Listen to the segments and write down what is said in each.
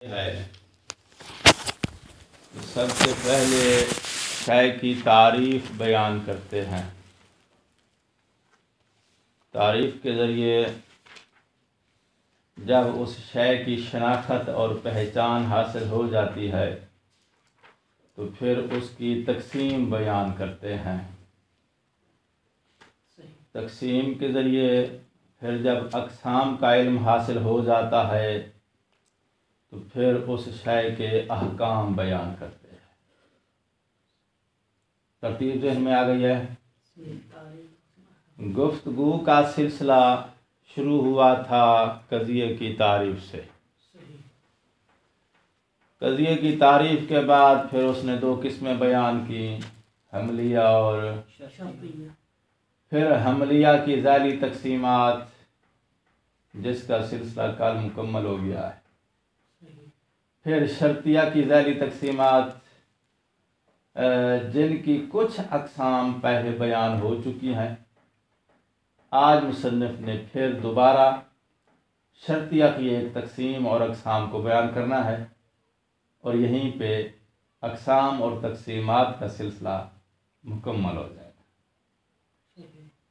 है। सबसे पहले शय की तारीफ बयान करते हैं। तारीफ के ज़रिए जब उस शय की शनाख्त और पहचान हासिल हो जाती है तो फिर उसकी तकसीम बयान करते हैं। तकसीम के ज़रिए फिर जब अक़साम का इल्म हासिल हो जाता है तो फिर उस शय के अहकाम बयान करते हैं। तरतीब ज़हन में आ गई है। गुफ्तगू का सिलसिला शुरू हुआ था कज़िये की तारीफ से। कज़िये की तारीफ के बाद फिर उसने दो किस्में बयान की, हमलिया और फिर हमलिया की ज़ैली तकसीमात, जिसका सिलसिला कल मुकम्मल हो गया है। फिर शर्तिया की ज़ैली तकसीमात, जिनकी कुछ अक़साम पहले बयान हो चुकी हैं। आज मुसन्निफ़ ने फिर दोबारा शर्तिया की एक तकसीम और अक़साम को बयान करना है और यहीं पे अक़साम और तकसीमात का सिलसिला मुकम्मल हो जाएगा।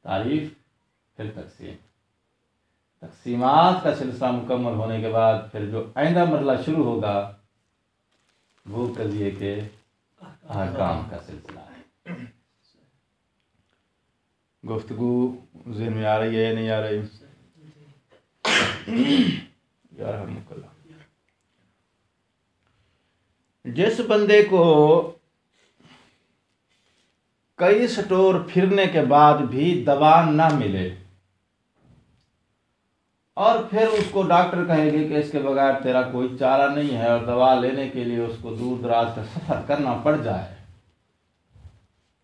तारीफ़ फिर तकसीम, तकसीमात का सिलसिला मुकम्मल होने के बाद फिर जो आइंदा मरला शुरू होगा वो कज़िये के अहकाम का सिलसिला है। गुफ्तगू ज़हन में आ रही है या नहीं आ रही? यार हम जिस बंदे को कई स्टोर फिरने के बाद भी दवा ना मिले और फिर उसको डॉक्टर कहेंगे कि इसके बगैर तेरा कोई चारा नहीं है और दवा लेने के लिए उसको दूर दराज का सफ़र करना पड़ जाए,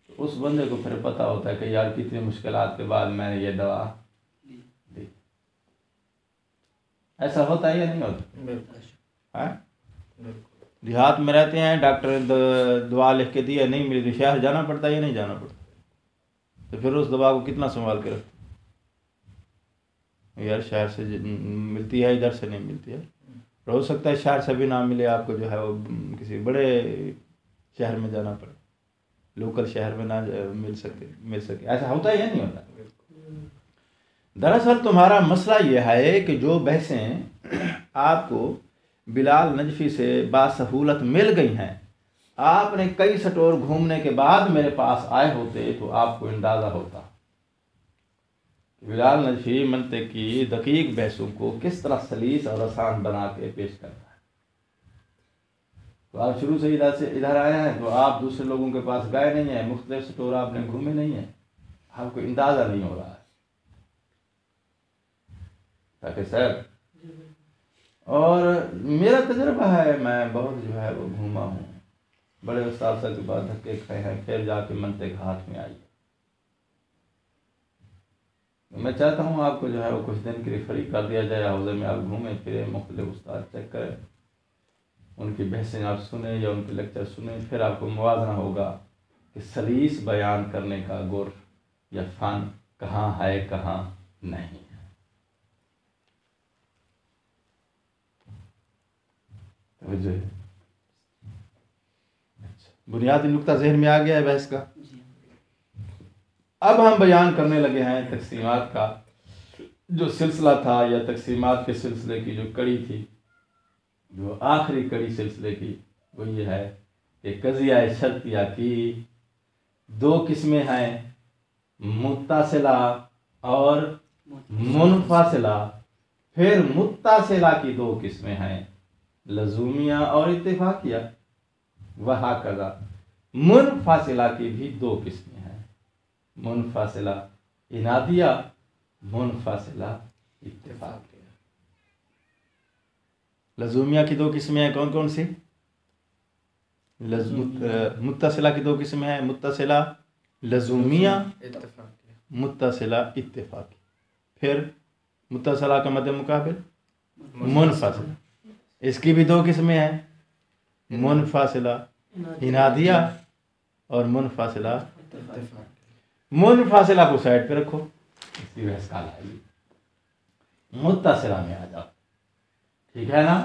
तो उस बंदे को फिर पता होता है कि यार कितनी मुश्किलात के बाद मैंने ये दवा ली। ऐसा होता है या नहीं होता है? देहात में रहते हैं, डॉक्टर ने दवा लिख के दी है, नहीं मिली तो शहर जाना पड़ता है या नहीं जाना पड़ता? तो फिर उस दवा को कितना संभाल के रखते यार, शहर से मिलती है, इधर से नहीं मिलती है। हो सकता है शहर से भी ना मिले, आपको जो है वो किसी बड़े शहर में जाना पड़े, लोकल शहर में ना मिल सके। ऐसा होता है या नहीं होता? दरअसल तुम्हारा मसला यह है कि जो बहसें आपको बिलाल नजफी से बासहूलत मिल गई हैं, आपने कई स्टोर घूमने के बाद मेरे पास आए होते तो आपको अंदाज़ा होता बिलाल नजफी मंतिक की दकीक बहसों को किस तरह सलीस और आसान बना के पेश करता है। तो आप शुरू से इधर आए हैं तो आप दूसरे लोगों के पास गए नहीं हैं, मुख्तलिफ स्टोर आपने घूमे नहीं हैं, आपको अंदाज़ा नहीं हो रहा है। ताकि सर, और मेरा तजुर्बा है, मैं बहुत जो है वो घूमा हूँ, बड़े उस्ताद के बाद धक्के खाए हैं, फिर जाके मंतिक हाथ में आई। मैं चाहता हूँ आपको जो है वो कुछ दिन के लिए फ्री कर दिया जाए, हौज़े में आप घूमें फिरें, मुख्तलिफ उस्ताद चेक करें, उनकी बहसें आप सुने या उनके लेक्चर सुने, फिर आपको मुवाज़ना होगा कि सलीस बयान करने का गुर या फ़न कहाँ है कहाँ नहीं है। तो बुनियादी नुक्ता ज़हन में आ गया है बहस का। अब हम बयान करने लगे हैं तकसीमात का जो सिलसिला था, या तकसीमात के सिलसिले की जो कड़ी थी, जो आखिरी कड़ी सिलसिले की, वो ये है कि कज़िया शर्तिया की दो किस्में हैं, मुत्तासिला और मुनफासिला। फिर मुत्तासिला की दो किस्में हैं, लज़ूमिया और इत्तिफाकिया। वहाकज़ा मुनफासिला की भी दो किस्में हैं, मुनफासिला इनादिया, मुनफासिला इत्तिफाकिया। लज़ूमिया की दो किस्में हैं, कौन कौन सी? मुत्तसिला की दो किस्में हैं, मुत्तसिला लज़ूमिया, मुत्तसिला इत्तिफाकी। फिर मुत्तसिला का मद्दे मुकाबिल मुनफासिला, इसकी भी दो किस्में हैं, मुनफासिला इनादिया और मुनफासिला। मुनफासिला को साइड पे रखो, इसकी बहस काल आएगी। मुत्तसिला में आ जाओ, ठीक है ना?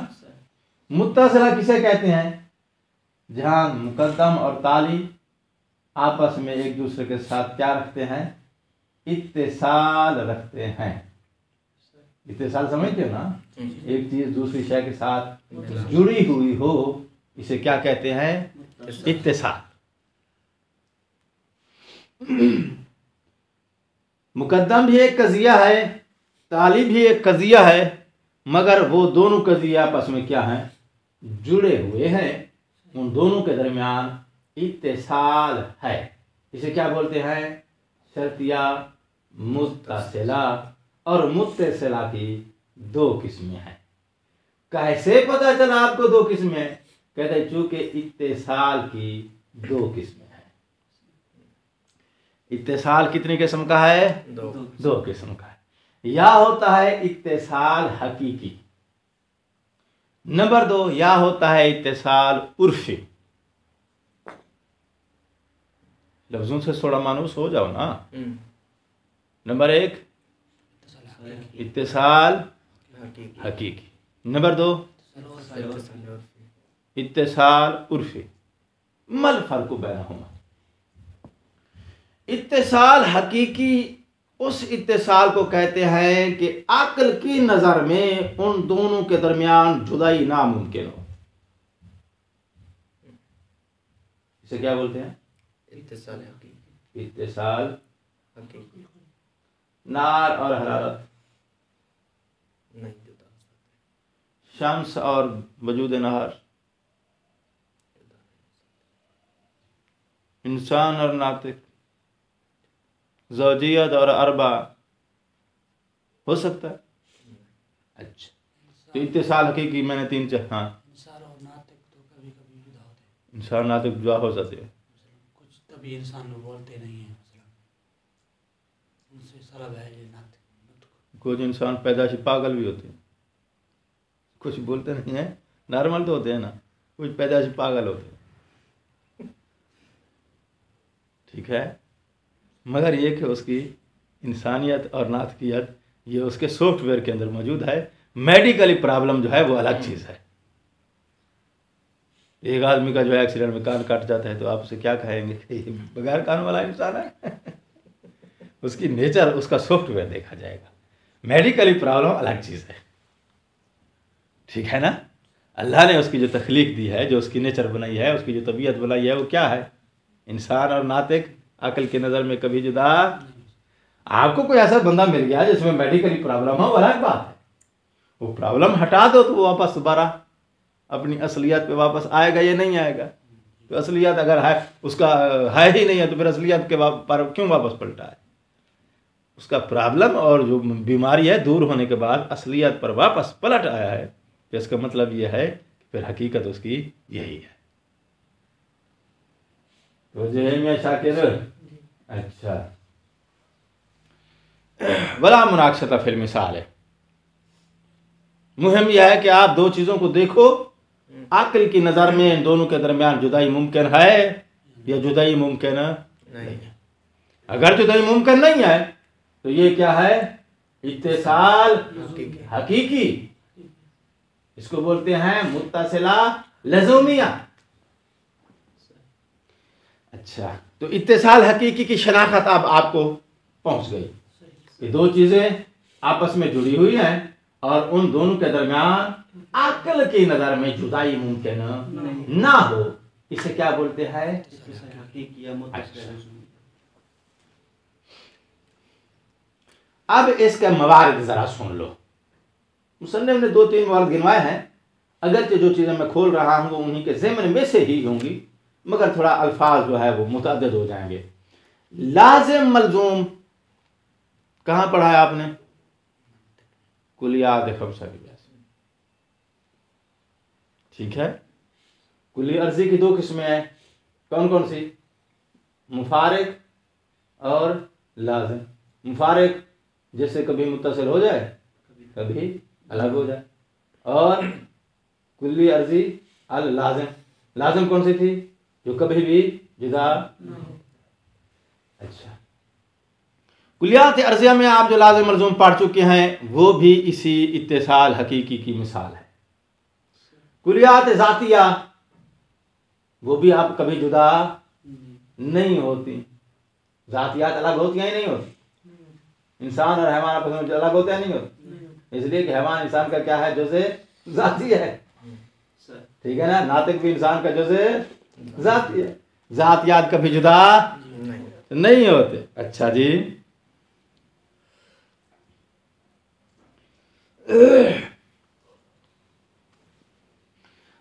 मुत्तसिला किसे कहते हैं? जहाँ मुकद्दम और ताली आपस में एक दूसरे के साथ क्या रखते हैं? इत्तिसाल रखते हैं। इत्तिसाल समझते हो ना? एक चीज दूसरी शय के साथ जुड़ी हुई हो, इसे क्या कहते हैं? इत्तिसाल। मुकद्दम भी एक कजिया है, ताली भी एक कजिया है, मगर वो दोनों कजिया आपस में क्या हैं? जुड़े हुए हैं। उन दोनों के दरमियान इत्तिसाल है। इसे क्या बोलते हैं? शर्तिया, मुत्तसिला। और मुत्तसिला की दो किस्में हैं। कैसे पता चला आपको दो किस्में? कहते चूंकि इत्तिसाल की दो किस्में हैं। इत्तिसाल कितनी किस्म का है? दो किस्म का है। या होता है इत्तिसाल हकीकी, नंबर 2 या होता है इत्तिसाल उर्फी। लफ्जों से थोड़ा मानूस हो जाओ ना। नंबर 1 इत्तिसाल हकीकी, नंबर 2 इत्तिसाल उर्फी। मल फर्क बैनहुमा। इत्तिसाल हकीकी उस इत्तिसाल को कहते हैं कि अक्ल की नजर में उन दोनों के दरमियान जुदाई नामुमकिन हो। इसे क्या बोलते हैं? इत्तिसाल हकीकी। इत्तिसाल हकीकी। नार और हरारत नहीं जुदा, शम्स और वजूद नहार, इंसान और नातिक, ज़ौजियत और अरबा हो सकता है। अच्छा, तो इत्तिसाल हकीकी मैंने 3 हाँ, इंसान और नातिक तो कभी कभी जुदा होते हैं। इंसान नातिक जुदा हो सकते हैं। कुछ तभी इंसान बोलते नहीं हैं, उनसे सरल है ये नातिक। कुछ इंसान पैदाशी पागल भी होते हैं, कुछ बोलते नहीं हैं, नॉर्मल तो होते हैं ना, कुछ पैदाशी पागल होते हैं। ठीक है, मगर ये कि उसकी इंसानियत और नातकियत ये उसके सॉफ्टवेयर के अंदर मौजूद है। मेडिकली प्रॉब्लम जो है वो अलग चीज़ है। एक आदमी का जो है एक्सीडेंट में कान काट जाता है तो आप उसे क्या कहेंगे कि बगैर कान वाला इंसान है? उसकी नेचर, उसका सॉफ्टवेयर देखा जाएगा। मेडिकली प्रॉब्लम अलग चीज़ है। ठीक है ना? अल्लाह ने उसकी जो तख्लीक दी है, जो उसकी नेचर बनाई है, उसकी जो तबीयत बनाई है, वो क्या है? इंसान और नातिक अकल की नज़र में कभी जुदा। आपको कोई ऐसा बंदा मिल गया जिसमें मेडिकली प्रॉब्लम हो, वो अलग बात है। वो प्रॉब्लम हटा दो तो वो वापस दोबारा अपनी असलियत पे वापस आएगा या नहीं आएगा? तो असलियत अगर है, उसका है ही नहीं है, तो फिर असलियत के पर क्यों वापस पलटा है? उसका प्रॉब्लम और जो बीमारी है दूर होने के बाद असलियत पर वापस पलट आया है, तो इसका मतलब यह है कि फिर हकीकत उसकी यही है। तो जहमिया शाकिर। अच्छा, वला मुनाकशता फिल मिसाल है। मुहिम यह है कि आप दो चीज़ों को देखो, अक्ल की नज़र में इन दोनों के दरमियान जुदाई मुमकिन है या जुदाई मुमकिन नहीं है। अगर जुदाई मुमकिन नहीं है तो ये क्या है? इत्तिसाल हकीकी। इसको बोलते हैं मुत्तसिला लज़ूमिया। अच्छा, तो इत्तिसाल हकीकी की शनाख्त अब आपको पहुंच गई कि दो चीज़ें आपस में जुड़ी हुई हैं और उन दोनों के दरमियान अक्ल की नज़र में जुदाई मुमकिन ना हो। इसे क्या बोलते हैं? अब इसका मवारिद ज़रा सुन लो। मुसन्निफ ने 2-3 मवारिद गिनवाए हैं, अगरचे जो चीज़ें मैं खोल रहा हूँ वो उन्हीं के ज़िम्न में से ही होंगी, मगर थोड़ा अल्फाज जो है वो मुतअद्दिद हो जाएंगे। लाजिम मलजूम कहाँ पढ़ा है आपने? कुलियात खमसा की वजह से। ठीक है, कुली अर्जी की 2 किस्में हैं। कौन कौन सी? मुफारिक और लाजिम। मुफारिक जैसे कभी मुत्तसिल हो जाए, कभी अलग हो जाए। और कुल्ली अर्जी अल लाजिम। लाजिम कौन सी थी? जो कभी भी जुदा। अच्छा, कुलियात अर्जिया में आप जो लाजिम मलजूम पढ़ चुके हैं वो भी इसी इत्तिसाल हकीकी की मिसाल है। कुलियात ज़ातिया वो भी आप कभी जुदा नहीं होती। ज़ातियात अलग होती हैं ही नहीं होती। इंसान और हैवान आपस में अलग होते हैं नहीं होते, इसलिए कि हैवान इंसान का क्या है, जुज़े ज़ाती है, ठीक है ना। नातिक भी इंसान का जुज़े ज़ाती है। ज़ातियात कभी जुदा नहीं होते। अच्छा जी,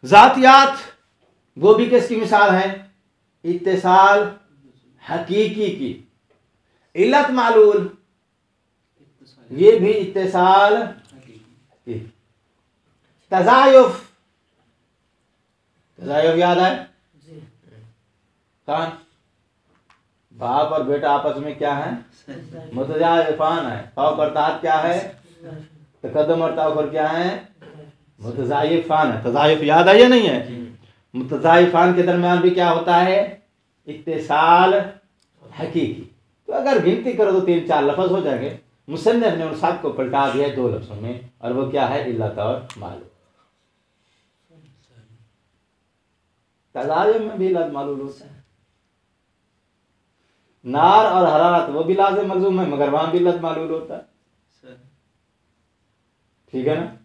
ज़ातियात वो भी किसकी मिसाल है, इत्तिसाल हकीकी की। इल्लत मालूल ये भी इत्तिसाल की। तज़ायुफ, तज़ायुफ याद है, कौन बाप और बेटा आपस में क्या है, मुतज़ायिफ़ान है। फ़ौक़ और तहत क्या है, तक़द्दुम और तअख़ुर क्या है, मुतज़ायिफ़ान है। तज़ायुफ याद है या नहीं है। मुतज़ायिफ़ान के दरमियान भी क्या होता है, इत्तिसाल हकीकी। तो अगर गिनती करो तो 3-4 लफ्ज़ हो जाएंगे। मुसन्निफ़ ने उन सब को पलटा दिया है 2 लफ्ज़ों में, और वो क्या है, इल्लत और मालूल। तज़ायुफ में भी इल्लत मालूल होता है। नार और हरारत वो भी लाज़िम मलज़ूम है, मगर वहां भी इल्लत मालूल होता है, ठीक है ना।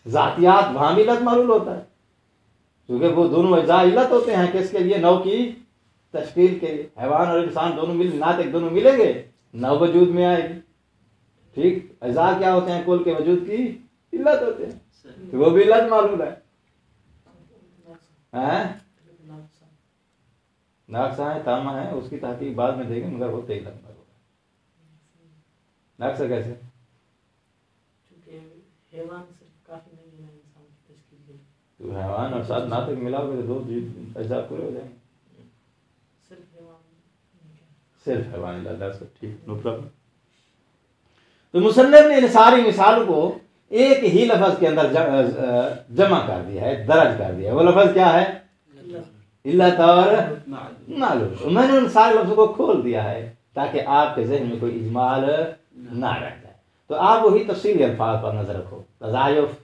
ज़ातियात वहां भी इल्लत मालूल होता है, क्योंकि वो दोनों अज़ा इल्लत होते हैं किसके लिए, नौ की तश्कील के लिए। हैवान और इंसान दोनों मिल, नातिक दोनों मिलेंगे, नौ वजूद में आएगी, ठीक। अज़ा क्या होते हैं, कुल के वजूद की इल्लत होते हैं, तो वो भी इल्लत मालूल है। नाक़सा है, तामा है, उसकी तहकीक बाद में देंगे, मगर होते ही इल्लत मालूल है। नाक़सा कैसे, तो हैवान और साथ नातिक मिलाओगे तो 2 अज़ा पूरे हो जाएंगे। सिर्फ हैवान इल्लत, ठीक, नो प्रॉब्लम। तो मुसन्निफ़ ने इन सारी मिसालों को एक ही लफ्ज़ के अंदर जमा कर दिया है, दर्ज कर दिया है। वो लफ्ज़ क्या है, इल्लत और मालूल। मैंने उन सारे लफ्ज़ों को खोल दिया है ताकि आपके ज़हन में कोई इजमाल ना रह जाए। तो आप वही तफसीली अल्फाज पर नज़र रखो। तज़ायुफ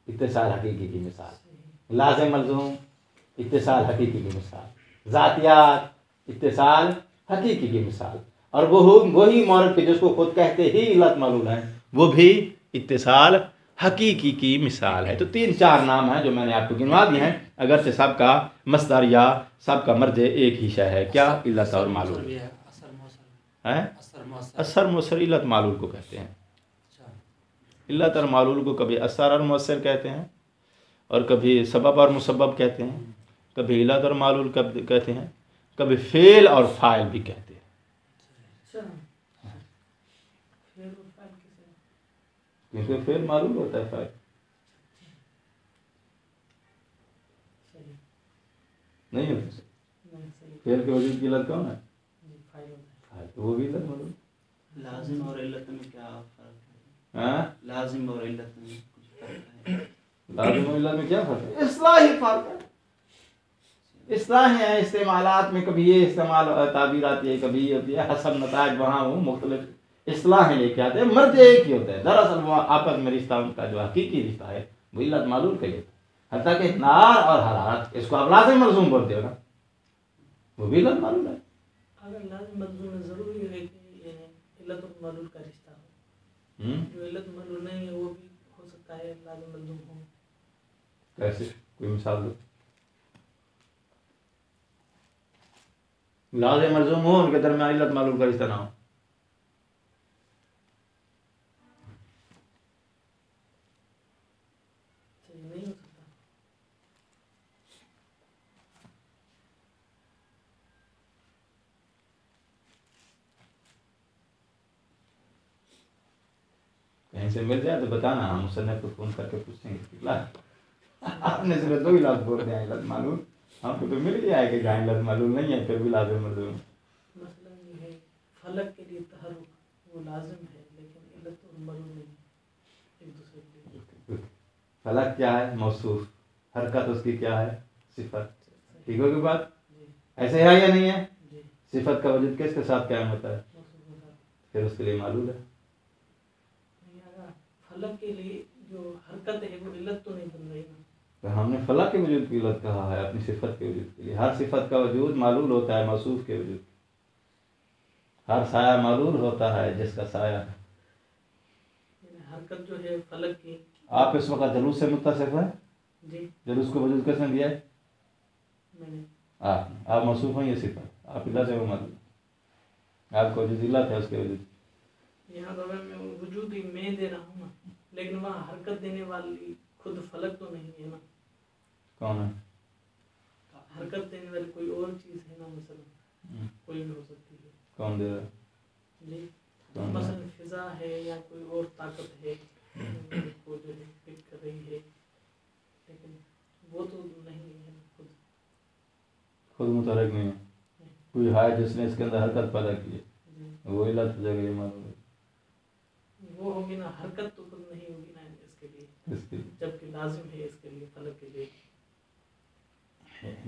इत्तिसाल हकीकी की मिसाल, लाज़िम मलज़ूम इत्तिसाल हकीकी की मिसाल, ज़ातियात इत्तिसाल हकीकी की मिसाल, और वही मौरद के जिसको खुद कहते ही इल्लत मालूल है, वो भी इत्तिसाल हकीकी की मिसाल है। तो 3-4 नाम हैं जो मैंने आपको गिनवा दिए हैं, अगर से सबका मस्दर या सबका मर्जे एक ही शय है, क्या, इल्लत और मालूल है। असर मुअस्सर इल्लत मालूल को कहते हैं। इल्लत और मालूल को कभी असर और मुअस्सर कहते हैं, और कभी सबब और मुसब्बब कहते हैं, कभी इल्लत और मालूल कहते हैं, कभी फेल और फाइल भी कहते हैं। क्योंकि फेल मालूल होता है, फाइल नहीं होता। फेल के वजूद की इल्लत कौन है, फाइल, तो वो भी इल्लत मालूल। लाजिम और इल्लत में क्या फर्क है? हाँ, लाजिम और इल्लत में कुछ फर्क है? लाजिम और इल्लत में क्या फर्क है, इस्लाही फर्क है। इस्लाह है, इस्तेमालात में कभी ये इस्तेमाल ताबीर आती है, कभी ये होती है, हसब नताज वहाँ हो मुख्तलिफ इस्लाह लेके आते हैं, मर्ज एक ही होता है। दरअसल वो आपस में रिश्ता उनका जो हकीकी रिश्ता है वो इल्लत मालूल का ही होता है। हत्ता कि नार और हरारत, इसको आप लाज़िम मलज़ूम बोलते हो ना, वो भी इल्लत मालूल है। अगर लाज़िम मलज़ूम में ज़रूरी है कि इल्लत और मालूल का रिश्ता हो, जो इल्लत मालूल नहीं है वो भी हो सकता है लाज़िम मलज़ूम हो। कैसे, कोई मिसाल दो। लाज़िम मलज़ूम हो, उनके दरमियान इल्लत मालूल का रिश्ता ना हो। नहीं हो सकता। कहीं से मिल जाए तो बताना, हम मुसन्निफ़ को फ़ोन करके पूछेंगे। आपने सिर्फ 2 ही लफ्ज़ बोल दिया इल्लत मालूल, आपको तो मिल गया है कि जहाँ इल्लत मालूल नहीं है फिर भी लाज़िम मलज़ूम। मसलन ये है, फलक के लिए तहरुक वो लाज़िम है, लेकिन इल्लत और मालूल नहीं है एक दूसरे के लिए। फलक क्या है, मौसूफ, हरकत उसकी क्या है, सिफत। ठीक होगी बात, ऐसे है या नहीं है। सिफत का वजूद किसके साथ कायम होता है, फिर उसके लिए मालूल है। फलक के लिए जो हरकत है वो इल्लत तो नहीं बन रही ना, तो हमने फला के वजूद की इल्लत कहा है अपनी सिफत के वजूद के लिए। हर सिफत का वजूद मालूल होता है मौसूफ के वजूद। हर साया मालूल होता है जिसका साया है। हरकत जो है फलक की, आप इस वक्त जलूस से मुत्तसिफ है जी जलूस को वजूद किसने दिया है? मैंने आप मौसूफ हैं ये सिफत, आप इल्लत है वो मालूल, आपको जो इल्लत है उसके वजूद। यहाँ तो मैं वजूद ही मैं दे रहा हूँ ना, लेकिन वहाँ हरकत देने वाली खुद फलक तो नहीं है ना। कौन है? हरकत देने वाली कोई और चीज़ है ना, मसलन कोई भी हो सकती है। कौन दे रहा है? जी कौन मसलन फिजा है या कोई और ताकत है को जो है पिक कर रही है, लेकिन वो तो नहीं है ना खुद। खुद मुतहरक नहीं है, कोई है जिसने इसके अंदर हरकत पैदा की है, जी वो इल्लत हो जाएगा ये मालूम है। वो होगी ना, हरकत तो खुद नहीं होगी ना इसके लिए, इसके जबकि लाजिम है इसके लिए फलक के लिए।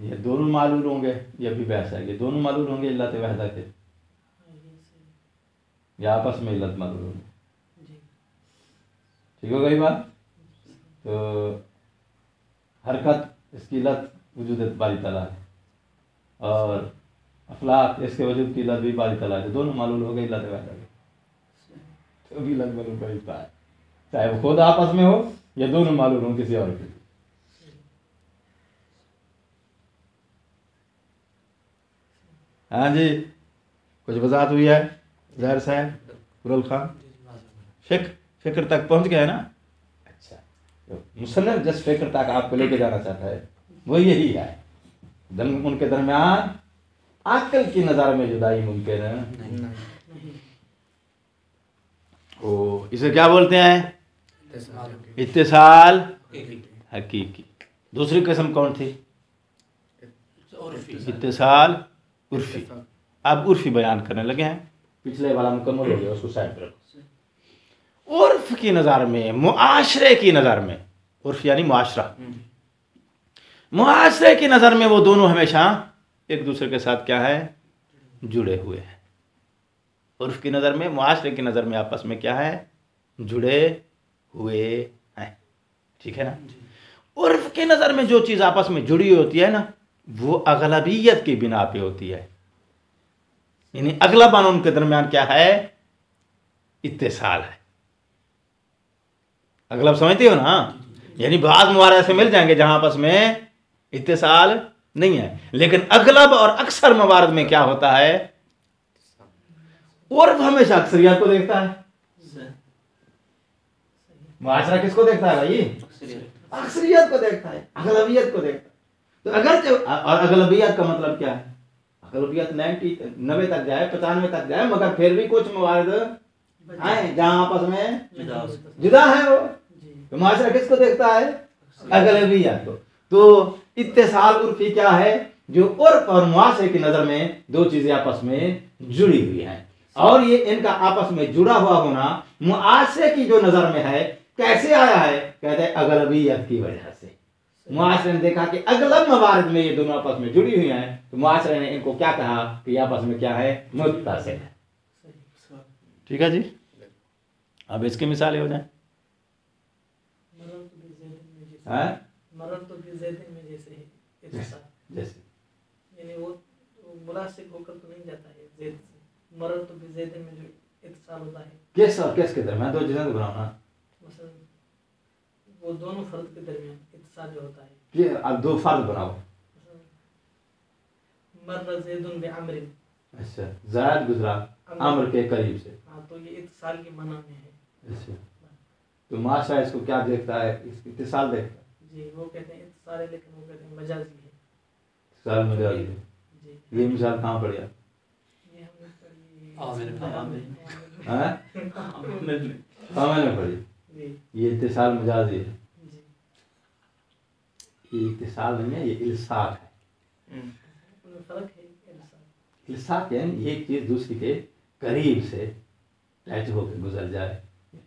ये दोनों मालूल होंगे, ये भी बहस है, ये दोनों मालूल होंगे इल्लत वहदा के, हाँ, ये सही। या आपस में इल्लत मालूल होंगे। जी ठीक हो गई बात? तो हरकत इसकी इल्लत वजूद बारी तला है, और अफलाक इसके वजूद की इल्लत भी बारी तला है, तो दोनों मालूल हो गए इल्लत वहदा के। तो भी इल्लत मालूल का रिश्ता है, चाहे वो खुद आपस में हो या दोनों मालूल हो किसी और के। हाँ जी, कुछ वजाहत हुई है ज़ाहिर साहब? कुरल खान फिक्र तक पहुंच गए ना? अच्छा, तो मुसन्निफ जिस फिक्र तक आपको लेके जाना चाहता है वो यही है, उनके दरमियान अक्ल की नज़र में जुदाई मुमकिन है। ओ इसे क्या बोलते हैं? इत्तिसाल हकीकी। दूसरी किस्म कौन थी? इत्तिसाल उर्फी। अब उर्फी बयान करने लगे हैं, पिछले वाला मुकम्मल हो गया, उसको साइड पर रखो। उर्फ की नज़र में, मुआशरे की नज़र में, उर्फ यानी मुआशरा, मुआशरे की नज़र में वो दोनों हमेशा एक दूसरे के साथ क्या है? जुड़े हुए हैं। उर्फ की नज़र में, मुआशरे की नज़र में आपस में क्या है? जुड़े हुए हैं। ठीक है ना? उर्फ की नज़र में जो चीज़ आपस में जुड़ी होती है ना, वो अगलबियत की बिना पे होती है, यानी अगलबन उनके दरमियान क्या है? इत्तिसाल है। अगलब समझते हो ना? यानी बाज़ मुवारे ऐसे मिल जाएंगे जहां आपस में इत्तिसाल नहीं है, लेकिन अगलब और अक्सर मवारद में क्या होता है? उर्फ हमेशा अक्सरियत को देखता है। मुआशरा किसको देखता है भाई? अक्सरियत को देखता है, अगलबियत को देखता है। तो अगर और अगलबियत का मतलब क्या है? अगलबियत 90 तक जाए, 95 तक जाए, मगर फिर भी कुछ मवारद आए जहां आपस में जुदा है वो। तो मुआशरा किसको देखता है? अगलबियत को। तो इत्तिसाल उर्फी क्या है? जो उर्फ और मुआशरे की नजर में दो चीजें आपस में जुड़ी हुई हैं, और ये इनका आपस में जुड़ा हुआ होना मुआशरे की जो नजर में है कैसे आया है? कहते हैं अगलबियत की वजह से। मुआशरे ने देखा कि अगलब मवारिद में ये दोनों आपस में जुड़ी हुई हैं, तो मुआशरे ने इनको क्या कहा कि आपस में क्या है? मुत्तसिल है। ठीक है जी, अब इसकी मिसालें हो जाए। जैसे यानी वो मुलासिक होकर तो नहीं जाता है ज़ैद से। मरर तो बिज़ैदिन में जो इत्तिसाल होता है, किस और किस के दरमियान? दो चीजें तो बनाना, मसलन वो दोनों फर्द के दरमियान इत्तिसाल जो होता है। ये अब दो फर्द बनाओ। मर्र ज़ैदुन बिअम्रिन, अच्छा, ज़ैद गुजरा अम्र के करीब से। हाँ, तो ये इत्तिसाल की माना में है। अच्छा, तो माशा इसको क्या देखता है? इसकी इत्तिसाल देखता है। जी, वो कहते हैं इत्तिसाल है, लेकिन वो कहते हैं मजाजी है। इत्तिसाल मजाजी है। जी, ये मिसाल कहाँ पड़ी? ये हमने पढ़ी मैंने पढ़ी। जी ये इत्तिसाल मजाजी है, जी, ये इत्तिसाल नहीं है, ये इल्साक है। उनमें फर्क है। इल्साक इल्साक यानी एक चीज दूसरी के करीब से टच होकर गुजर जाए,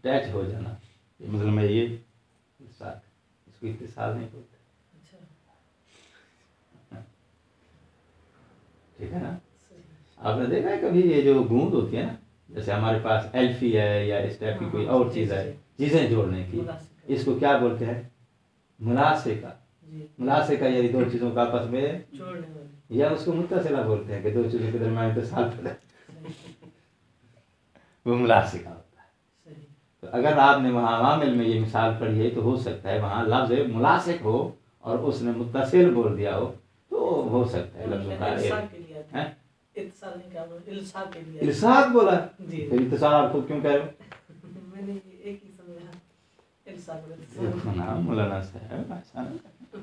टच हो जाना, ये मतलब में ये इल्साक, इसको इत्तिसाल नहीं बोलते। अच्छा, ठीक है ना? सही। आपने देखा है कभी ये जो गूंद होती है ना, जैसे हमारे पास एल्फी है या इस टाइप की कोई और चीज़ है, चीज़ें जोड़ने की, इसको क्या बोलते हैं? मुनासिका। जी मुलासिक है यानी दो चीज़ों का आपस में, जोड़ने वाली। या उसको मुत्तसिला बोलते हैं कि दो चीज़ों के दरमियान इत्तिसाल पैदा, वो मुलासिका होता है। सही तो अगर आपने वहाँ अवामिल में ये मिसाल पढ़ी है तो हो सकता है वहाँ लफ्ज़ मुलासिक हो और उसने मुत्तसिल बोल दिया हो, तो हो सकता है लफ्ज़ों का इल्साक के लिए आता है। हैं? इत्तिसाल नहीं कहा मैंने, इल्साक के लिए। इल्साक बोला, जी फिर इत्तिसाल आपको क्यों कह रहे हो? मैंने ये एक ही समझा, इल्साक और देखो इत्तिसाल। ना मौलाना साहब, ऐसा नहीं। सही।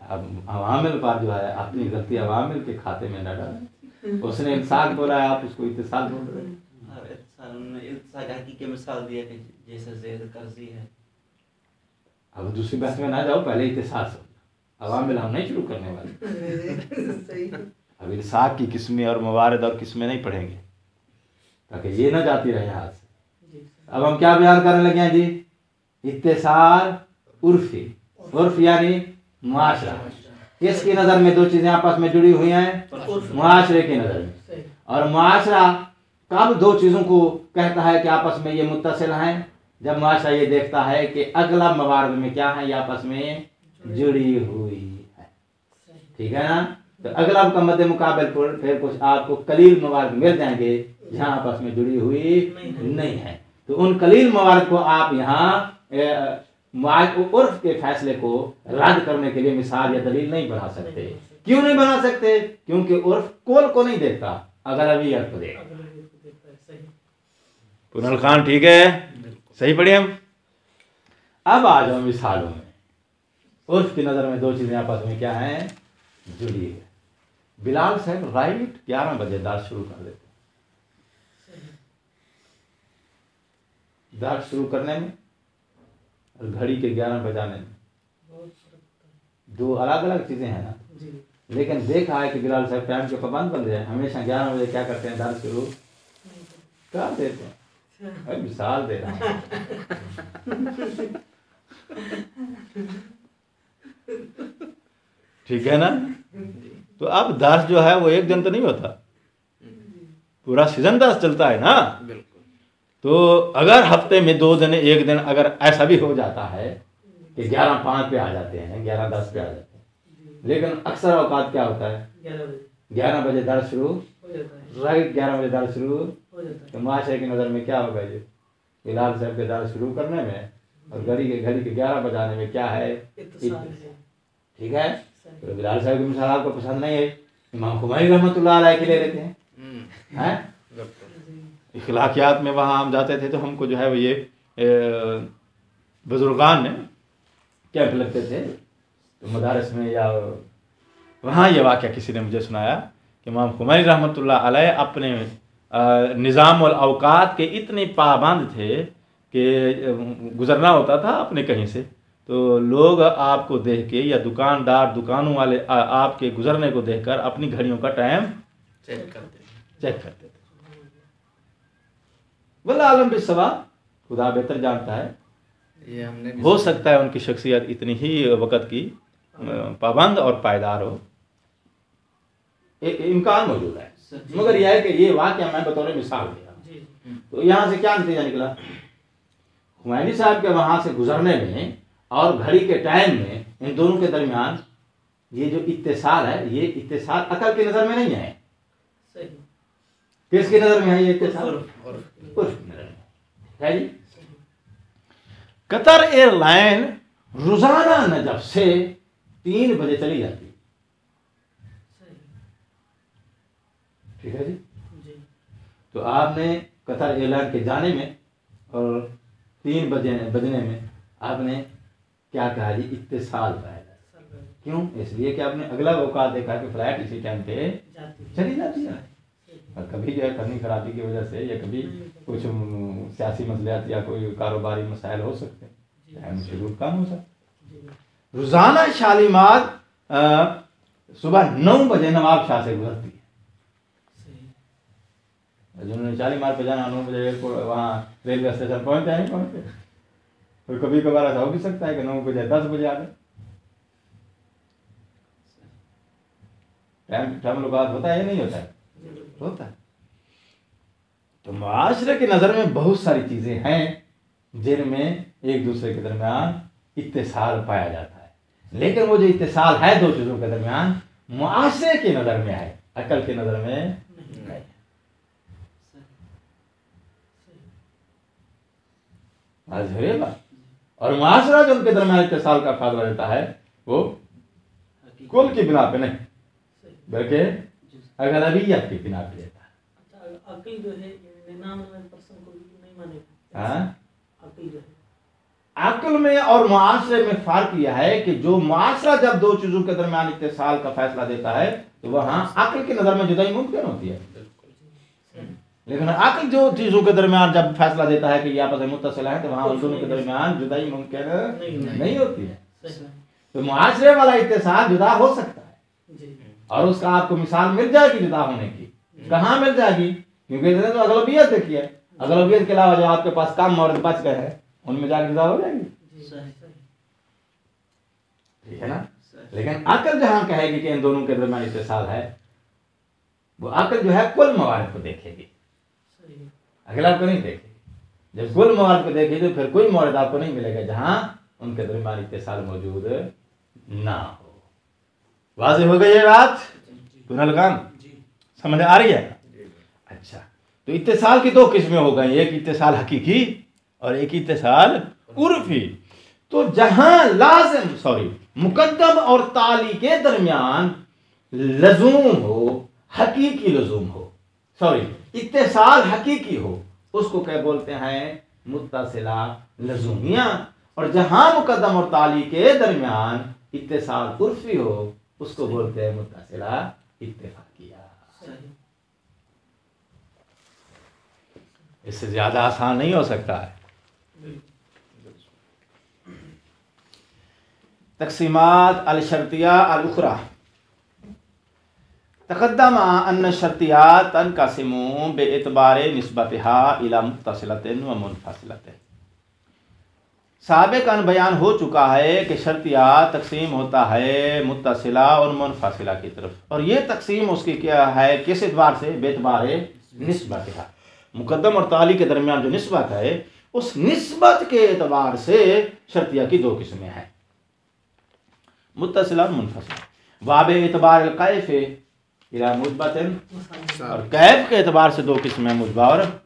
अब अवामिल पर जो है अपनी गलती अवामिल के खाते में न डालें। उसने इल्साक बोला है, आप उसको इत्तिसाल बोल रहे हैं। और इत्तिसाल हकीकी की मिसाल दिया कि जैसे ज़ेद कर्जी है। अब दूसरी बहस में ना जाओ, पहले इत्तिसाल समझो। अवामिल हम नहीं शुरू करने वाले। सही। अब इल्साक की किस्में और मवारिद और किस्में नहीं पढ़ेंगे ताकि ये ना जाती रहे हाथ से। जी अब हम क्या बयान करने लगे हैं जी? इत्तिसाल उर्फी, उर्फ यानी मुआशरा। किसकी नज़र में दो चीज़ें आपस में जुड़ी हुई हैं? मुआशरे की नज़र में। सही। और मुआशरा कब दो चीज़ों को कहता है कि आपस में ये मुत्तसिल हैं? जब मुआशरा ये देखता है कि अगला मवारिद में क्या है, ये आपस में जुड़ी हुई है। सही। ठीक है ना? तो अगला का मद्दे मुकाबल पर फिर कुछ आपको कलील मवारिद मिल जाएंगे जहाँ आपस में जुड़ी हुई नहीं है। तो उन कलील मवारिद को आप यहाँ उर्फ के फैसले को रद्द करने के लिए मिसाल या दलील नहीं बना सकते। क्यों नहीं बना सकते? क्योंकि उर्फ कोल को नहीं देखता, अगर अभी अर्थ को देखा। अगले को देखता है। सही। पुनल खान ठीक है, सही पढ़े हम। अब आ जाओ मिसालों में। उर्फ की नज़र में दो चीज़ें आपस में क्या हैं? जुड़ी है। बिलाल साहब राइट 11 बजे दर्स शुरू कर देते हैं। सही। दर्स शुरू करने में और घड़ी के 11 बजाने में बहुत फर्क होता है। दो अलग अलग चीज़ें हैं ना। जी लेकिन देखा है कि बिलाल साहब टाइम के पाबंद बन गए, हमेशा 11 बजे क्या करते हैं? दर्स शुरू नहीं कर देते हैं। अरे मिसाल दे रहा हूं। ठीक है ना? तो अब दर्स जो है वो एक दिन तो नहीं होता, पूरा सीजन दर्स चलता है ना। तो अगर हफ्ते में 2 दिन, एक दिन अगर ऐसा भी हो जाता है कि 11:05 पे आ जाते हैं, 11:10 पे आ जाते हैं, लेकिन अक्सर औकात क्या होता है? 11 बजे 11 बजे दर्स शुरू, हो जाता है। राइट 11 बजे दर्स शुरू। हो जाता तो है। माशरे की नज़र में क्या होगा ये? बिलाल साहब के दर्स शुरू करने में और घड़ी के 11 बजाने में क्या है? इत्तिसाल है। ठीक है। सही। तो बिलाल साहब की मिसाल आपको पसंद नहीं है, इमाम खुमैनी रहमतुल्लाह अलैह की ले लेते हैं। हैं? जी इखलाकियात में वहाँ हम जाते थे तो हमको जो है वो ये बुजुर्गान ने कैंप लगते थे तो मदारस में, या वहाँ ये वाक़या किसी ने मुझे सुनाया कि इमाम खुमैनी रहमतुल्लाह अलैह अपने निज़ाम और औकात के इतने पाबंद थे कि गुज़रना होता था अपने कहीं से तो लोग आपको देख के या दुकानदार दुकानों वाले आपके गुज़रने को देखकर अपनी घड़ियों का टाइम चेक करते थे। वल्लाह आलम बिस्सवा, खुदा बेहतर जानता है। ये हमने हो सकता है उनकी शख्सियत इतनी ही वक़्त की पाबंद और पायदार हो, एक इम्कान मौजूद है। मगर यह है कि ये वाक़या मैं बतौर मिसाल दिया। जी तो यहाँ से क्या नतीजा निकला? खुमैनी साहब के वहाँ से गुजरने में और घड़ी के टाइम में, इन दोनों के दरमियान ये जो इत्तिसाल है, ये इत्तिसाल अकल की नज़र में नहीं है। सही। किसकी नज़र में है ये इत्तिसाल? उर्फ की नज़र में है जी। कतर एयरलाइन रोज़ाना नजफ से 3 बजे चली जाती है। सही। ठीक है जी। जी तो आपने कतर एयरलाइन के जाने में और 3 बजने में आपने क्या कहा जी? इत्तिसाल पाया। क्यों? इसलिए कि आपने अगला औकात देखा कि फ्लाइट इसी टाइम पे चली जाती है। और कभी जो है करनी खराबी की वजह से या कभी कुछ सियासी मसलियात या कोई कारोबारी मसाइल हो सकते हैं, टाइम शेड्यूल कम हो सकता है। रोज़ाना शालीमार सुबह 9 बजे नवाब शाह से गुजरती है। जिन्होंने शालीमार पे जाना 9 बजे एयरपोर्ट वहाँ रेलवे स्टेशन पहुँचते हैं पहुँचते, और कभी कभार ऐसा हो भी सकता है कि 9 बजे 10 बजे आ गए। टाइम लुकात होता है या नहीं होता है? होता है। तो मुआशरे की नज़र में बहुत सारी चीज़ें हैं जिनमें एक दूसरे के दरमियान इत्तिसाल पाया जाता है। लेकिन वो जो इत्तिसाल है दो चीजों के दरमियान मुआशरे की नजर में है, अकल की नजर में नहीं है। और मुआशरा जो उनके दरमियान इत्तिसाल का फायदा रहता है वो कुल की बिना पे नहीं बल्कि अगलबियत की बिना पे रहता है। अच्छा, अकल जो है पर्सन को भी नहीं मानेगा। हाँ, अकल जो है अक्ल में और मुआशरे में फर्क यह है कि जो मुआशरा जब दो चीजों के दरमियान इत्तिसाल का फैसला देता है तो वहां अक्ल की नजर में जुदाई मुमकिन होती है, लेकिन अक्ल जो चीजों के दरमियान जब फैसला देता है कि ये आपस में मुत्तसिल है तो वहां उन दोनों के दरमियान जुदाई मुमकिन नहीं होती है। तो मुआशरे वाला इत्तिसाल जुदा हो सकता है और उसका आपको मिसाल मिल जाएगी जुदा होने की। कहाँ मिल जाएगी? क्योंकि इसने तो अगलबियत देखी है, अगलबियत के अलावा जो आपके पास कम मर्द बच गए हैं उनमें जाकर जुदा हो जाएंगे, ठीक है ना। लेकिन अकल जहां कहेगी कि इन दोनों के दरमियान इत्तिसाल है, वो अकल जो है कुल मवारिद को देखेगी, अगला को नहीं देखेगी। जब कुल मवारिद को देखेगी तो फिर कोई मवारिद आपको नहीं मिलेगा जहां उनके दरमियान इत्तिसाल मौजूद ना हो। वाज़ेह हो गई ये बात? कुनल खान समझ आ रही है? अच्छा, तो इत्तिसाल की दो किस्में हो गई, एक इत्तिसाल हकीकी और एक इत्तिसाल उर्फी। तो जहां लाजिम मुकद्दम और ताली के दरमियान लजूम हो, हकीकी लजूम हो, इत्तिसाल हकीकी हो, उसको क्या बोलते हैं? मुत्तसिला लजूमिया। और जहां मुकद्दम और ताली के दरमियान इत्तिसाल उर्फी हो, उसको बोलते हैं मुत्तसिला इत्तिफाकिया। इससे ज्यादा आसान नहीं हो सकता है। तक़सीमात अल शर्तिया अल उखरा। तक़द्दमा अन्न शर्तियात तनक़सिमु बिइतबारे निस्बतिहा इला मुत्तसिलतिन व मुनफ़सिलतिन। साबिक़न बयान हो चुका है कि शर्तिया तकसीम होता है मुत्तसिला और मुनफ़सिला की तरफ, और ये तकसीम उसकी क्या है? किस एतबार से? बेतबारे निस्बतिहा। मुकद्दम और ताली के दरमियान जो निस्बत है, उस निस्बत के एतबार से शर्तिया की दो किस्में हैं, मुत्तसिला और मुनफ़सिला। वाबे एतबार कैफ़ इला मुस्बतिन, और कैफ के एतबार से दो किस्में, मुस्बा और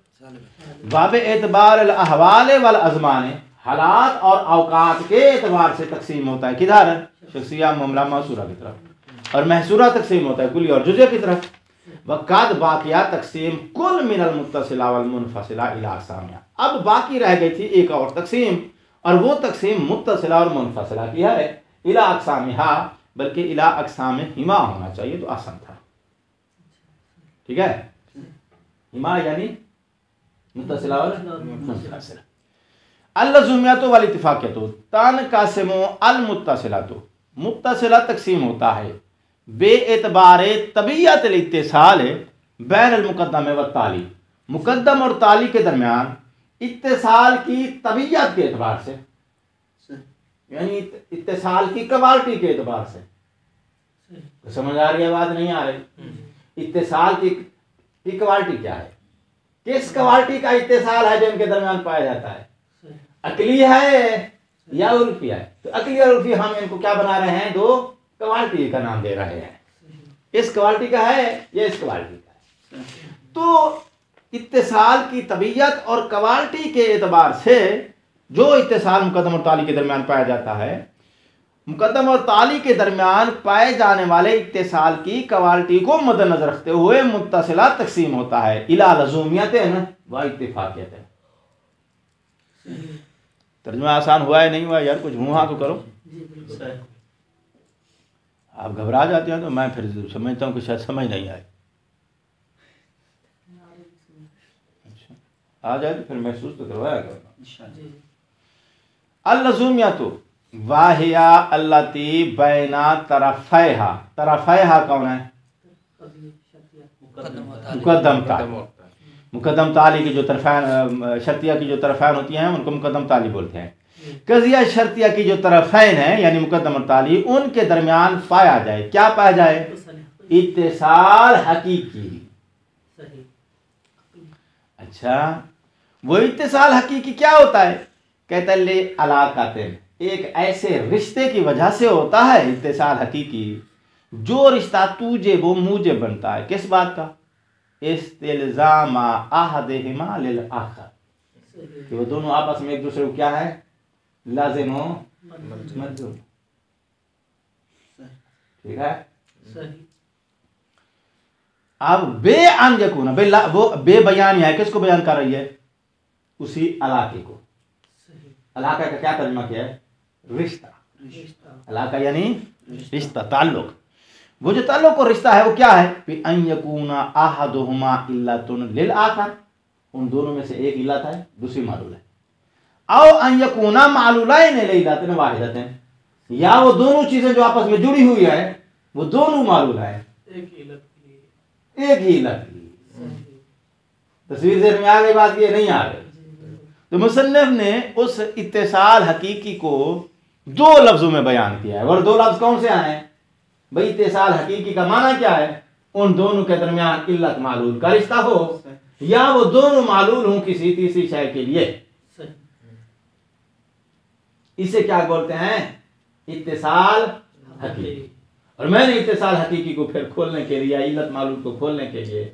वाबे एतबार अल अहवाल वल अज़मान, हालात और औकात के एतबार से तकसीम होता है किधर? शख्सिया मामला महसूरा की तरफ, और महसूरा तकसीम होता है कुली और जुज़े की तरफ। वक़द बाकिया तकसीम कुल मिनल मुत्तसिला वल मुनफ़सिला इला अक़सामिहा। अब बाकी रह गई थी एक और तकसीम, और वो तकसीम मुत्तसिला और मुनफ़सिला की है। इला अक़सामिहा, बल्कि इला अक़सामिहिमा होना चाहिए तो आसान था, ठीक है। हिमा यानी मुत्तसिला और मुनफ़सिला। अल-लज़ूमियतु वल इत्तिफ़ाक़ियतु तनक़सिमु अल मुत्तसिलतु। मुत्तसिला तकसीम होता है बेएतबारे तबीयत इत्तिसाल बैन अल मुक़द्दम व ताली। मुक़द्दम और ताली के दरमियान इत्तिसाल की तबीयत के एतबार से, यानी इत्तिसाल की क्वालिटी के एतबार से। तो समझ आ रही है बात? नहीं आ रही? इत्तिसाल की क्वालिटी क्या है? किस क्वालिटी का इत्तिसाल है जो इनके दरमियान पाया जाता है? अकली है या उर्फी है? तो अकली और उर्फी हम इनको क्या बना रहे हैं? दो क्वालिटी का नाम दे रहे हैं। इस क्वालिटी का है या इस क्वालिटी का है। तो इत्तिसाल की तबीयत और क्वालिटी के एतबार से जो इत्तिसाल मुकद्दम और ताली के दरमियान पाया जाता है, मुकद्दम और ताली के दरमियान पाए जाने वाले इत्तिसाल की क्वालिटी को मद्देनजर रखते हुए मुत्तसिला तकसीम होता है इला लज़ूमियतिन व इत्तिफ़ाक़ियतिन। तर्जुमा आसान हुआ है? नहीं हुआ यार? कुछ मुँह हाँ तो करो। आप घबरा जाते हैं तो मैं फिर समझता हूँ कि शायद समझ नहीं आए। अच्छा, आ जाए तो फिर महसूस तो करवाया करो। अल-लज़ूमियतु वाहिया अल्लती बैना तरफ़ैहा। तरफ़ैहा कौन है? मुकद्दम ताली। मुकद्दम ताली की जो तरफ़ैन, शर्तिया की जो तरफ़ैन होती हैं उनको मुकद्दम ताली बोलते हैं। कज़िया शर्तिया की जो तरफ़ैन है यानी मुकद्दम और ताली, उनके दरमियान पाया जाए, क्या पाया जाए? इत्तिसाल हकीकी। अच्छा, वो इत्तिसाल हकीकी क्या होता है? कहते ले अलाक़ातिन, एक ऐसे रिश्ते की वजह से होता है इत्तिसाल हकीकी, जो रिश्ता तुझे वो मुझे बनता है। किस बात का? इस्तिल्जाम अहदिहिमा लिल आखर, कि वो दोनों आपस में एक दूसरे को क्या है, लाजिम हो मलज़ूम। ठीक है। अब बे अन यकून, वो बे बयान है, किसको बयान कर रही है? उसी इलाके को। इलाका का क्या तर्जुमा किया है? रिश्ता। इलाका यानी रिश्ता, ताल्लुक। वो जो ताल्लुक और रिश्ता है वो क्या है? बे अन यकूना अहदुहुमा इल्लतुन लिल आखर, उन दोनों में से एक इल्लत है, दूसरी मालूल है। औ अन यकूना मालूलैन लिल्लतिन वाहिदतिन, या वो दोनों चीजें जो आपस में जुड़ी हुई है वो दोनों मालूल है एक ही इल्लत की। तस्वीर ज़हन में आ गई बात? ये नहीं आ गई? तो मुसन्निफ ने उस इत्तिसाल हकीकी को दो लफ्जों में बयान किया है। और दो लफ्ज कौन से आए? भाई इत्तिसाल हकीकी का माना क्या है? उन दोनों के दरमियान इल्लत मालूल का रिश्ता हो, या वो दोनों मालूल हों किसी तीसरी शय के लिए। इसे क्या बोलते हैं? इत्तिसाल हकीकी। और मैंने इत्तिसाल हकीकी को फिर खोलने के लिए, इल्लत मालूल को खोलने के लिए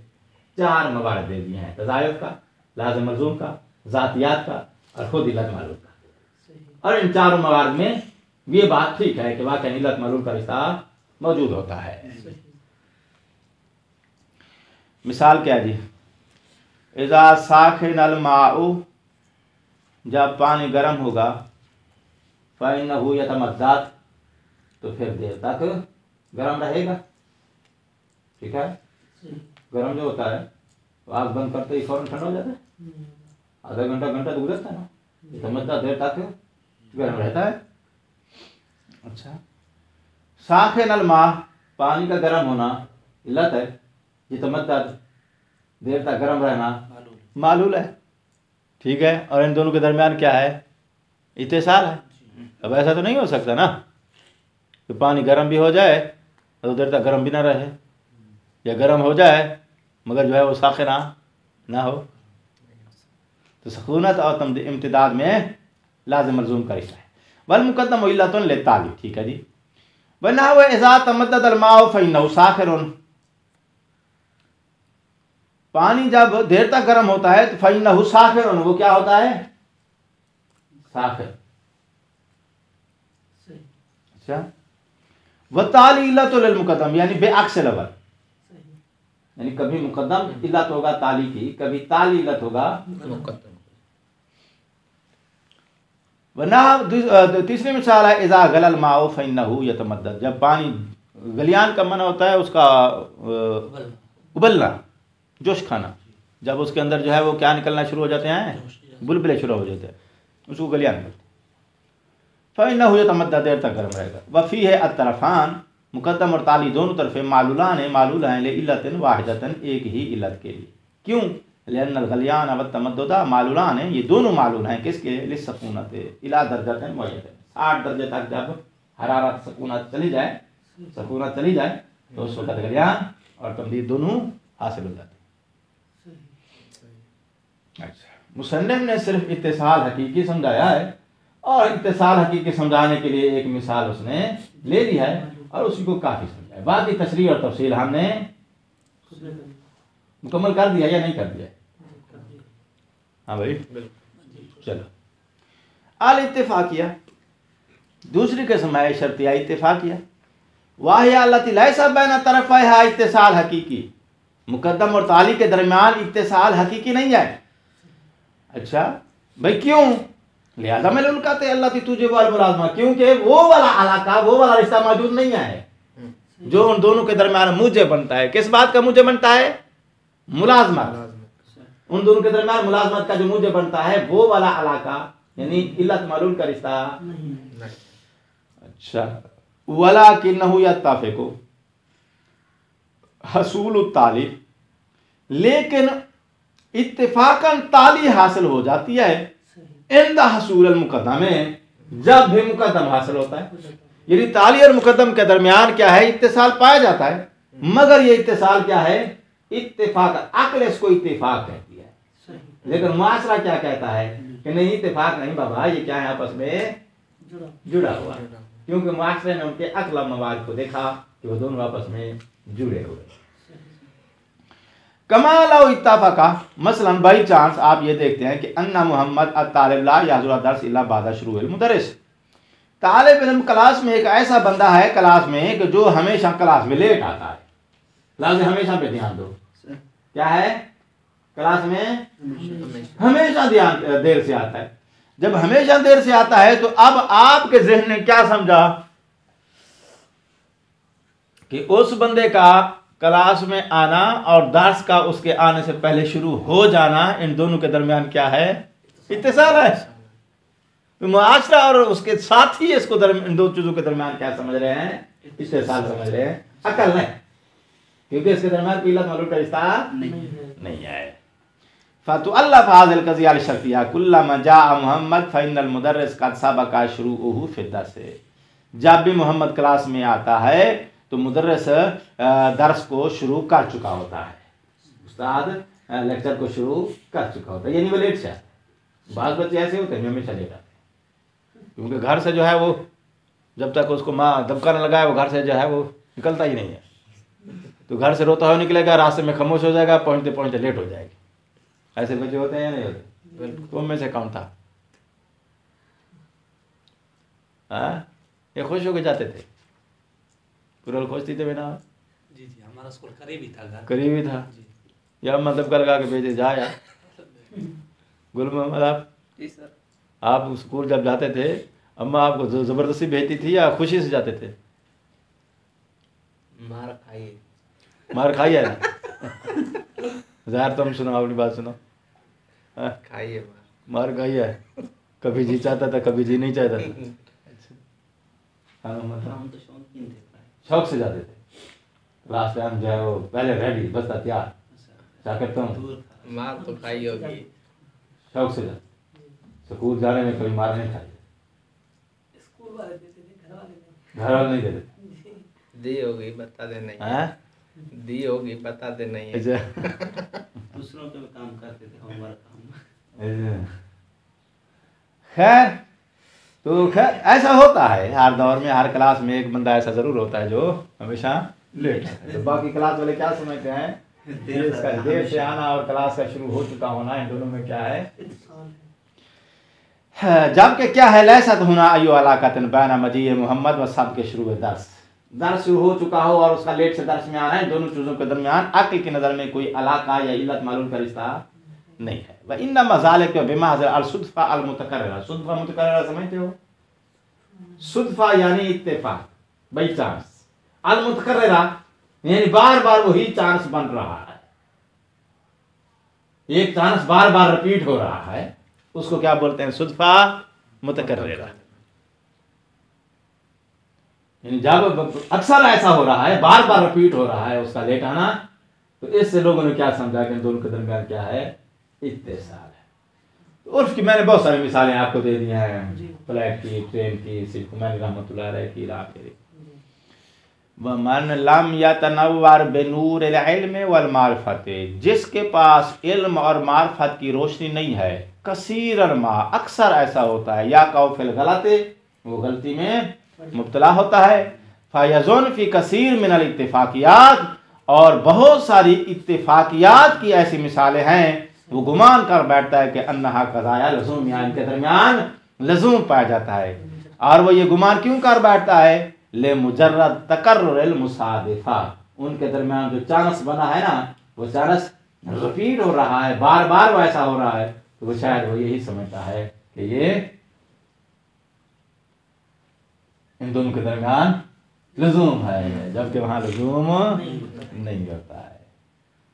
4 मवारिद दे दिए हैं, तज़ायुद का, लाज़िम मलज़ूम का, ज़ातियात का और खुद इल्लत मालूल का। और इन 4 मवारिद में ये बात ठीक है कि वाकई इल्लत मालूल का रिश्ता मौजूद होता है। मिसाल क्या जी? इज़ा साखिनल माउ, जब पानी गर्म होगा, फ़इन्नहु यतमद्दद, तो फिर देर तक गर्म रहेगा। ठीक है। गर्म जो होता है तो आग बंद करते ही फौरन ठंडा हो जाता है, आधा घंटा घंटा तो गुजरता है ना, यतमद्दद, देर तक गर्म रहता है। अच्छा, साखिनल मा, पानी का गर्म होना इल्लत है, यतमद्दद, देर तक गर्म रहना मालूल है। ठीक है। और इन दोनों के दरमियान क्या है? इत्तिसाल है। अब ऐसा तो नहीं हो सकता ना कि पानी गर्म भी हो जाए तो देर तक गर्म भी ना रहे, या गर्म हो जाए मगर जो है वो साखिना ना हो। तो सखूनत और इम्तिदाद में लाज़िम मलज़ूम का रिश्ता है। वल मुक़द्दम इल्लतुन लित्ताली। ठीक है जी। वरना वो इज़ा तमद्ददल माउ फ़इन्नहु साखिरुन, पानी जब देर तक गर्म होता है तो फ़इन्नहु साखिरुन, वो क्या होता है? साखिर। अच्छा, वताली इल्लतुल लिल मुक़द्दम, यानी बेअक्सल अवल, यानी कभी मुक़द्दम इल्लत होगा ताली की, कभी ताली इल्लत होगा मुक़द्दम। वरना तीसरी मिसाल है इज़ा गलल माउ फ़इन्नहु यतमद्दद, जब पानी, गलियान का मना होता है उसका उबलना, जोश खाना, जब उसके अंदर जो है वो क्या निकलना शुरू हो जाते हैं, बुलबुले शुरू हो जाते हैं, उसको गलियान बोलते हैं। फ़इन्नहु यतमद्दद, देर तक गर्म रहेगा। वफ़ी है अतरफ़ान, मुक़द्दम और ताली दोनों तरफे मालूलान है, मालूल हैं लिइल्लतिन वाहिदतिन, एक ही इल्लत के लिए। क्यों? लिअन्नल गलियान व तमद्दुदा मालूलान है, ये दोनों मालूल हैं किसके? लिस्सकूनत इला दर्जतिन मुअय्यदतिन, 60 दर्जे तक जब हरारत सकूनत चली जाए, सकूनत चली जाए तो उस वक़्त गलियान और तमदीद दोनों हासिल हो जाते हैं। अच्छा, मुसन्निफ ने सिर्फ इत्तिसाल हकीकी समझाया है, और इत्तिसाल हकीकी समझाने के लिए एक मिसाल उसने ले ली है और उसी को काफ़ी समझाया। बाकी तशरीह और तफसील हमने मुकम्मल कर दिया या नहीं कर दिया? हाँ भाई, चलो। अल इत्तिफाकिया, दूसरी किस्म है शर्तिया इत्तिफाकिया। वाहिया अल्लती लैसा बैन तरफ़ैहा इत्तिसाल हकीकी, मुक़द्दम और ताली के दरमियान इत्तिसाल हकीकी नहीं है। अच्छा भाई, क्यों? लिहाजा में उनका अल्लाह तुझे वाल मुलाजमा, क्योंकि वो वाला इलाका, वो वाला रिश्ता मौजूद नहीं है जो उन दोनों के दरमियान मुझे बनता है। किस बात का मुझे बनता है? मुलाजमत। उन दोनों के दरमियान मुलाजमत का जो मुझे बनता है वो वाला इलाका, यानी इल्लत मालूल का रिश्ता नहीं। अच्छा, वलाकिन्नहु यत्ताफ़िक़ु हसूल ताली, लेकिन इत्तिफाकन ताली हासिल हो जाती है इंदा हसूल मुक़द्दम, जब भी मुक़द्दम हासिल होता है। यानी ताली और मुक़द्दम के दरमियान क्या है? इत्तिसाल पाया जाता है, मगर ये इत्तिसाल क्या है? इत्तिफाक। अक्ल इसको इत्तिफाक कहती है, लेकिन मुआशरा क्या कहता है कि नहीं, इत्तिफाक नहीं बाबा, ये क्या है? आपस में जुड़ा हुआ, क्योंकि मास्टर ने उनके अक्ल मवाद को देखा कि वो दोनों आपस में जुड़े हुए। कमाल और इत्तफाका, मसलन बाई चांस आप ये देखते हैं कि अन्ना मोहम्मद अत-तालिब ला याज़ुर दर्स इल्ला बादा शुरूल मुदर्रिस, तालिब इल्म क्लास में एक ऐसा बंदा है क्लास में कि जो हमेशा क्लास में लेट आता है। क्लास में हमेशा पे ध्यान दो, क्या है क्लास में हमेशा ध्यान देर से आता है। जब हमेशा देर से आता है तो अब आपके ज़हन ने क्या समझा कि उस बंदे का क्लास में आना और दर्स का उसके आने से पहले शुरू हो जाना, इन दोनों के दरमियान क्या है, इत्तिसाल है। तो मुआशरा और उसके साथ ही इसको इन दो चीजों के दरमियान क्या समझ रहे हैं, इत्तिसाल समझ रहे हैं, अकल नहीं, क्योंकि इसके दरमियान इल्लत मालूम का रिश्ता नहीं है। फ़तु अल्लाह फ़ाज़िल कज़ी अल शर्तिया कुल्लमा जाअ मोहम्मद फ़इन्नल मुदर्रिस क़द सबक़ा शुरूउहु फ़ी दर्स, जब भी मोहम्मद क्लास में आता है तो मुदर्रिस दर्स को शुरू कर चुका होता है, उस्ताद लेक्चर को शुरू कर चुका होता है, यानी वो लेट से आता है। बाज़ बच्चे ऐसे होते हैं हमेशा लेट आते हैं, क्योंकि घर से जो है वो जब तक उसको माँ दबका न लगाए वो घर से जो है वो निकलता ही नहीं है। तो घर से रोता हुआ निकलेगा, रास्ते में खामोश हो जाएगा, पहुँचते पहुँचते लेट हो जाएगी। ऐसे बच्चे होते हैं या नहीं होते? तुम में से कौन था? ये खुश होकर जाते थे, पूरा खोजती थे बेटा। जी जी, हमारा स्कूल करीब ही था, घर करीब ही था। या मतलब कर लगा के भेजे जा यार। गुल मोहम्मद आप स्कूल जब जाते थे अम्मा आपको जबरदस्ती भेजती थी या खुशी से जाते थे? मार खाई है ना? ज़ाहिर तुम सुनो, अपनी बात सुनो। खाइए मार खाई है, कभी जी चाहता था कभी जी नहीं चाहता था। हम तो शौकीन थे, शौक से जाते थे क्लास टाइम जो है वो पहले रेडी बस तैयार, क्या करता हूँ मार तो खाई होगी, शौक से जाते। स्कूल जाने में कभी मार नहीं खाई, स्कूल वाले देते थे, घर वाले नहीं देते। दी होगी बता दे नहीं, दी होगी बता दे नहीं। दूसरों के भी काम करते थे, होमवर्क काम। खैर तो खैर ऐसा होता है हर दौर में, हर क्लास में एक बंदा ऐसा जरूर होता है जो हमेशा लेट है। तो बाकी क्लास वाले क्या समझते हैं, देर से आना और क्लास का शुरू हो चुका होना, इन दोनों में क्या है, जबकि क्या है लैसत हुना अय्यु अलाक़तन बैन मजी मोहम्मद व सब के शुरू दर्स, दर्स शुरू हो चुका हो और उसका लेट से दर्स में आना है, दोनों चीज़ों के दरमियान अक्ल की नज़र में कोई अलाका या इल्लत मालूम का रिश्ता नहीं है। वह इन्नमा ज़ालिक बिमाज़ अल-सुद्फ़ा अल-मुतकर्ररा, सुद्फ़ा मुतकर्ररा समझते हो? सुद्फ़ा यानी इत्तेफाक, बाई चांस, अल-मुतकर्ररा यानी बार बार वही चांस बन रहा है, एक चांस बार बार रिपीट हो रहा है, उसको क्या बोलते हैं, सुद्फ़ा मुतकर्ररा। जब अक्सर ऐसा हो रहा है, बार बार रिपीट हो रहा है उसका लेट आना, तो इससे लोगों ने क्या समझा कि इन दोनों के दरमियान क्या है, इत्तिसाल है। उर्फ की मैंने बहुत सारी मिसालें आपको दे दी हैं, फ्लाइट की, ट्रेन की, सिर्फ हुमैनी रहमतुल्लाह अलैह की, वमन लम यतनव्वर बिनूर इल्म वल मारिफत, जिसके पास इल्म और मारिफत की रोशनी नहीं है, कसीरन मा अक्सर ऐसा होता है, या कौ फिल गलते, वो गलती में मुब्तला होता है, फ़यज़ुन फ़ी कसीर मिनल इत्तिफ़ाक़ियात, और बहुत सारी इत्तिफ़ाक़ियात की ऐसी मिसालें हैं, वो गुमान कर बैठता है कि अन्नहा क़ज़ाया लज़ूम, या इनके दरमियान लज़ूम पाया जाता है। और वो ये गुमान क्यों कर बैठता है, ले मुजर्रद तकर्रुरिल मुसादिफ़ा, उनके दरमियान जो चांस बना है ना, वो चांस रिपीट हो रहा है, बार बार वो ऐसा हो रहा है, तो वो शायद वो यही समझता है कि ये इन दोनों के दरमियान लज़ूम है, जबकि वहाँ लज़ूम नहीं होता है।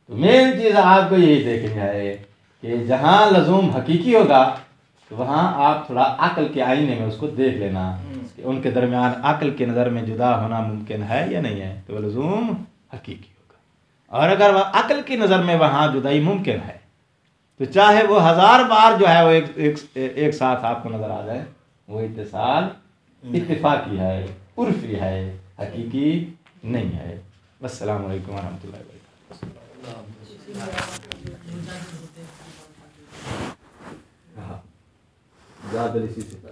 तो मेन चीज़ आपको यही देखनी है कि जहाँ लज़ूम हकीकी होगा तो वहाँ आप थोड़ा अक्ल के आईने में उसको देख लेना कि उनके दरमियान अक्ल की नज़र में जुदा होना मुमकिन है या नहीं है, तो वह लज़ूम हकीकी होगा। और अगर वह अक्ल की नज़र में वहाँ जुदाई मुमकिन है, तो चाहे वो 1000 बार जो है वो एक साथ आपको नज़र आ जाए, वो इत्तिसाल इत्तिफाकी है, उर्फी है, हकीकी नहीं है। अस्सलाम वालेकुम व रहमतुल्लाहि व बरकातहू।